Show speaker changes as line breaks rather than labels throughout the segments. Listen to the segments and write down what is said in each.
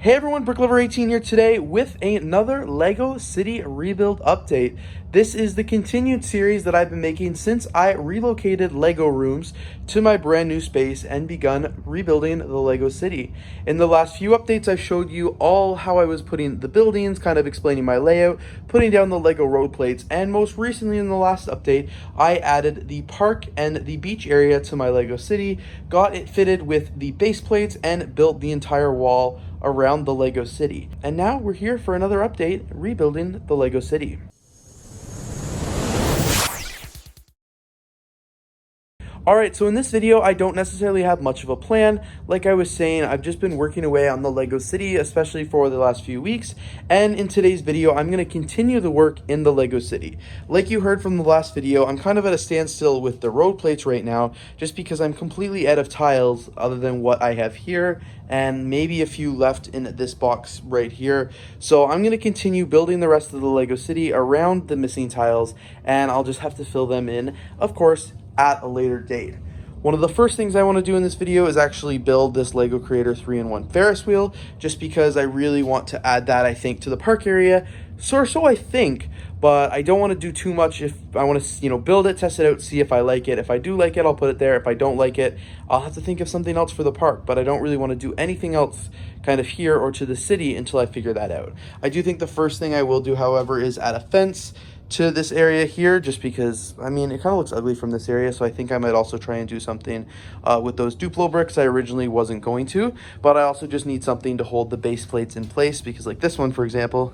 Hey everyone, BrickLover18 here today with another LEGO City Rebuild update. This is the continued series that I've been making since I relocated LEGO rooms to my brand new space and begun rebuilding the LEGO City. In the last few updates, I showed you all how I was putting the buildings, kind of explaining my layout, putting down the LEGO road plates, and most recently in the last update, I added the park and the beach area to my LEGO City, got it fitted with the base plates, and built the entire wall around the LEGO City. And now we're here for another update, rebuilding the LEGO City. Alright, so in this video, I don't necessarily have much of a plan. Like I was saying, I've just been working away on the LEGO City, especially for the last few weeks. And in today's video, I'm going to continue the work in the LEGO City. Like you heard from the last video, I'm kind of at a standstill with the road plates right now, just because I'm completely out of tiles other than what I have here, and maybe a few left in this box right here. So I'm going to continue building the rest of the LEGO City around the missing tiles, and I'll just have to fill them in, of course, at a later date. One of the first things I want to do in this video is actually build this LEGO Creator 3-in-1 Ferris wheel, just because I really want to add that, I think, to the park area. So I think, but I don't want to do too much. If I want to, build it, test it out, see if I like it. If I do like it, I'll put it there. If I don't like it, I'll have to think of something else for the park, but I don't really want to do anything else kind of here or to the city until I figure that out. I do think the first thing I will do, however, is add a fence to this area here, just because, it kind of looks ugly from this area, so I think I might also try and do something with those Duplo bricks. I originally wasn't going to, but I also just need something to hold the base plates in place, because like this one, for example,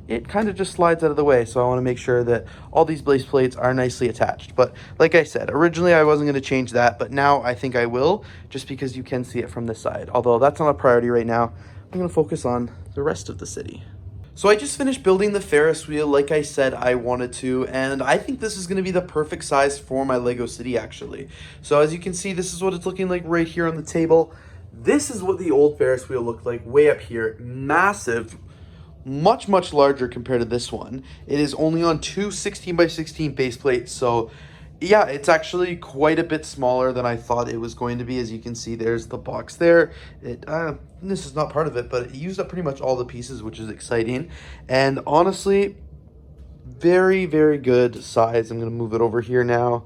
it kind of just slides out of the way, so I want to make sure that all these base plates are nicely attached. But like I said, originally I wasn't going to change that, but now I think I will, just because you can see it from this side. Although that's not a priority right now, I'm going to focus on the rest of the city. So I just finished building the Ferris wheel like I said I wanted to, and I think this is going to be the perfect size for my LEGO City, actually. So as you can see, this is what it's looking like right here on the table. This is what the old Ferris wheel looked like way up here. Massive, much larger compared to this one. It is only on two 16x16 base plates, so yeah, it's actually quite a bit smaller than I thought it was going to be. As you can see, there's the box there. This is not part of it, but it used up pretty much all the pieces, which is exciting. And honestly, very good size. I'm going to move it over here now,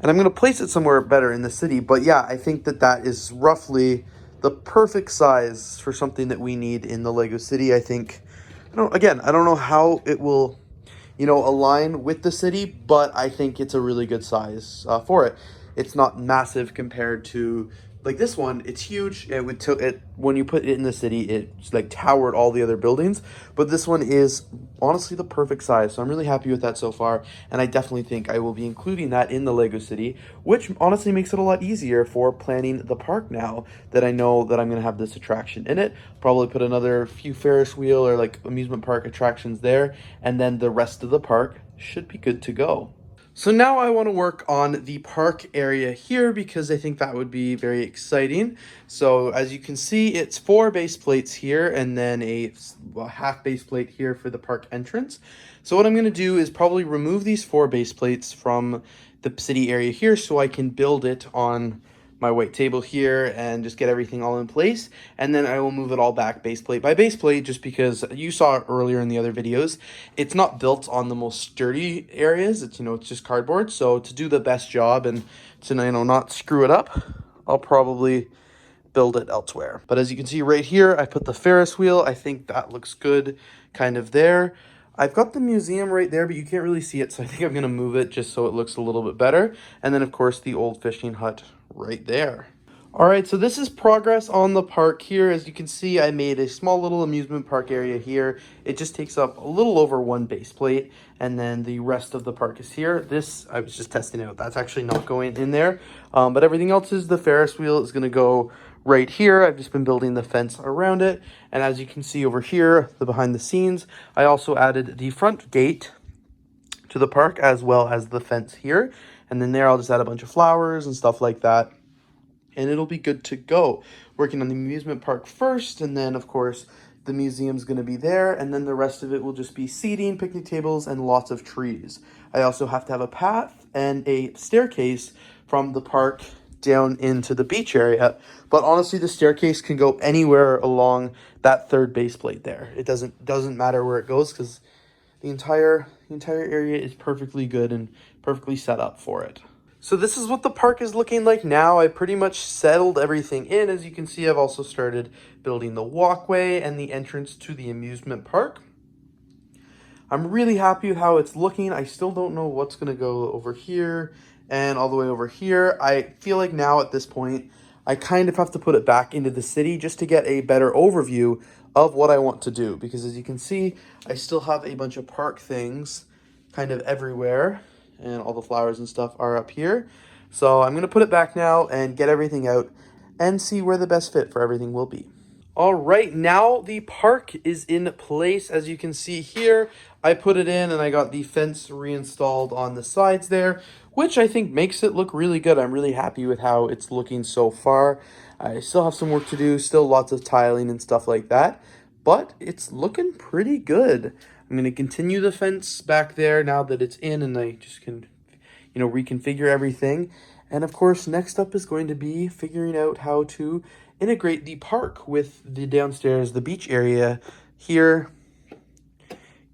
and I'm going to place it somewhere better in the city. But yeah, I think that is roughly the perfect size for something that we need in the LEGO City. I think, I don't know how it will align with the city, but I think it's a really good size for it. It's not massive compared to like this one. It's huge. It would when you put it in the city, it's like towered all the other buildings, but this one is honestly the perfect size. So I'm really happy with that so far, and I definitely think I will be including that in the LEGO City, which honestly makes it a lot easier for planning the park now that I know that I'm going to have this attraction in it. Probably put another few Ferris wheel or like amusement park attractions there, and then the rest of the park should be good to go. So now I want to work on the park area here, because I think that would be very exciting. So as you can see, it's 4 base plates here and then a half base plate here for the park entrance. So what I'm going to do is probably remove these 4 base plates from the city area here so I can build it on my white table here and just get everything all in place, and then I will move it all back base plate by base plate, just because you saw it earlier in the other videos, it's not built on the most sturdy areas. It's it's just cardboard. So to do the best job and to not screw it up, I'll probably build it elsewhere. But as you can see right here, I put the Ferris wheel. I think that looks good kind of there. I've got the museum right there, but you can't really see it, so I think I'm going to move it just so it looks a little bit better. And then, of course, the old fishing hut right there. All right, so this is progress on the park here. As you can see, I made a small little amusement park area here. It just takes up a little over 1 base plate, and then the rest of the park is here. This, I was just testing out. That's actually not going in there, but everything else is the Ferris wheel is going to go right here. I've just been building the fence around it, and as you can see over here, the behind the scenes, I also added the front gate to the park as well as the fence here, and then there I'll just add a bunch of flowers and stuff like that, and it'll be good to go. Working on the amusement park first, and then of course the museum's going to be there, and then the rest of it will just be seating, picnic tables, and lots of trees. I also have to have a path and a staircase from the park down into the beach area. But honestly, the staircase can go anywhere along that third base plate there. It doesn't matter where it goes, because the entire area is perfectly good and perfectly set up for it. So this is what the park is looking like now. I pretty much settled everything in. As you can see, I've also started building the walkway and the entrance to the amusement park. I'm really happy with how it's looking. I still don't know what's going to go over here and all the way over here. I feel like now at this point, I kind of have to put it back into the city just to get a better overview of what I want to do. Because as you can see, I still have a bunch of park things kind of everywhere, and all the flowers and stuff are up here. So I'm going to put it back now and get everything out and see where the best fit for everything will be. All right, now the park is in place. As you can see here, I put it in and I got the fence reinstalled on the sides there, which I think makes it look really good. I'm really happy with how it's looking so far. I still have some work to do, still lots of tiling and stuff like that, but it's looking pretty good. I'm going to continue the fence back there now that it's in, and I just can, reconfigure everything. And of course, next up is going to be figuring out how to integrate the park with the downstairs, the beach area here,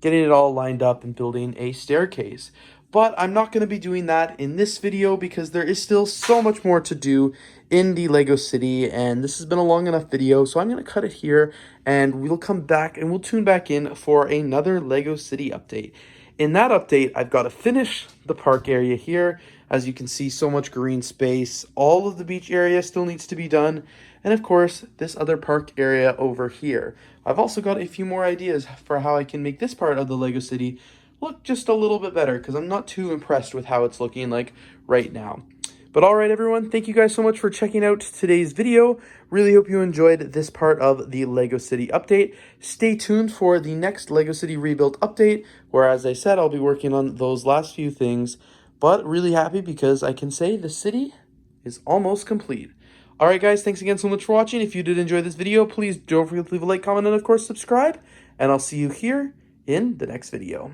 getting it all lined up and building a staircase. But I'm not going to be doing that in this video because there is still so much more to do in the Lego City, and this has been a long enough video, so I'm going to cut it here, and we'll come back and we'll tune back in for another Lego City update. In that update, I've got to finish the park area here. As you can see, so much green space. All of the beach area still needs to be done. And of course, this other park area over here. I've also got a few more ideas for how I can make this part of the Lego City look just a little bit better, because I'm not too impressed with how it's looking like right now. But all right, everyone, thank you guys so much for checking out today's video. Really hope you enjoyed this part of the Lego City update. Stay tuned for the next Lego City Rebuild update, where, as I said, I'll be working on those last few things. But really happy because I can say the city is almost complete. All right, guys, thanks again so much for watching. If you did enjoy this video, please don't forget to leave a like, comment, and of course, subscribe. And I'll see you here in the next video.